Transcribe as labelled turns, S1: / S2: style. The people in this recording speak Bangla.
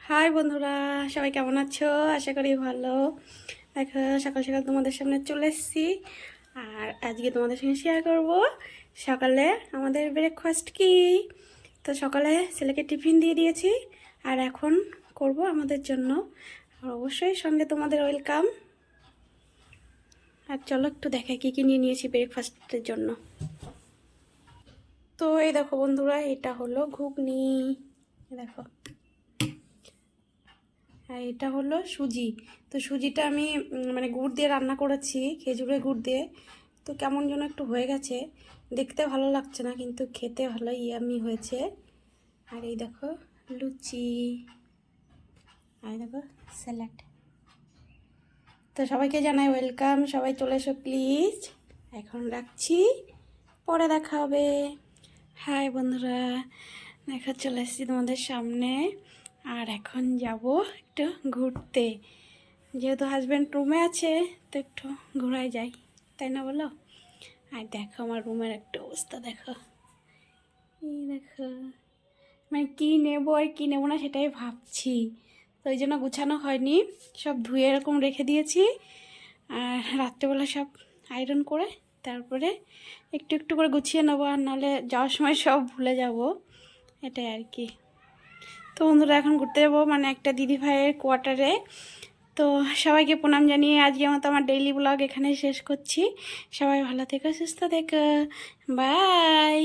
S1: হাই বন্ধুরা, সবাই কেমন আছো? আশা করি ভালো। দেখো, সকাল সকাল তোমাদের সামনে চলে এসেছি। আর আজকে তোমাদের সঙ্গে শেয়ার করব সকালে আমাদের ব্রেকফাস্ট কি। তো সকালে ছেলেকে টিফিন দিয়ে দিয়েছি, আর এখন করব আমাদের জন্য। আর অবশ্যই সঙ্গে তোমাদের ওয়েলকাম। আর চলো একটু দেখাই কী কী নিয়ে নিয়েছি ব্রেকফাস্টের জন্য। তো এই দেখো বন্ধুরা, এটা হলো ঘুগনি। দেখো, আর এটা হলো সুজি। তো সুজিটা আমি মানে গুড় দিয়ে রান্না করেছি, খেজুরের গুড় দিয়ে। তো কেমন যেন একটু হয়ে গেছে, দেখতে ভালো লাগছে না, কিন্তু খেতে ভালো ইয়ামি হয়েছে। আর এই দেখো লুচি, আর দেখো স্যালাড। তো সবাইকে জানাই ওয়েলকাম, সবাই চলে এসো প্লিজ। এখন রাখছি, পরে দেখা হবে। হাই বন্ধুরা, দেখা চলে এসেছি তোমাদের সামনে। আর এখন যাব একটু ঘুরতে, যেহেতু হাজব্যান্ড রুমে আছে, তো একটু ঘোরাই যাই, তাই না বলো? আর দেখো আমার রুমের একটা অবস্থা, দেখো এই দেখো, মানে কী নেবো আর কী নেবো না সেটাই ভাবছি। তো ওই জন্য গুছানো হয়নি, সব ধুয়ে এরকম রেখে দিয়েছি। আর রাত্রেবেলা সব আয়রন করে তারপরে একটু একটু করে গুছিয়ে নেবো, আর নাহলে যাওয়ার সময় সব ভুলে যাব, এটাই আর কি। তো বন্ধুরা, এখন ঘুরতে যাবো মানে একটা দিদি ভাইয়ের কোয়ার্টারে। তো সবাইকে প্রণাম জানিয়ে আজকের মতো আমার ডেইলি ব্লগ এখানে শেষ করছি। সবাই ভালো থেকো, সুস্থ থেকো, বাই।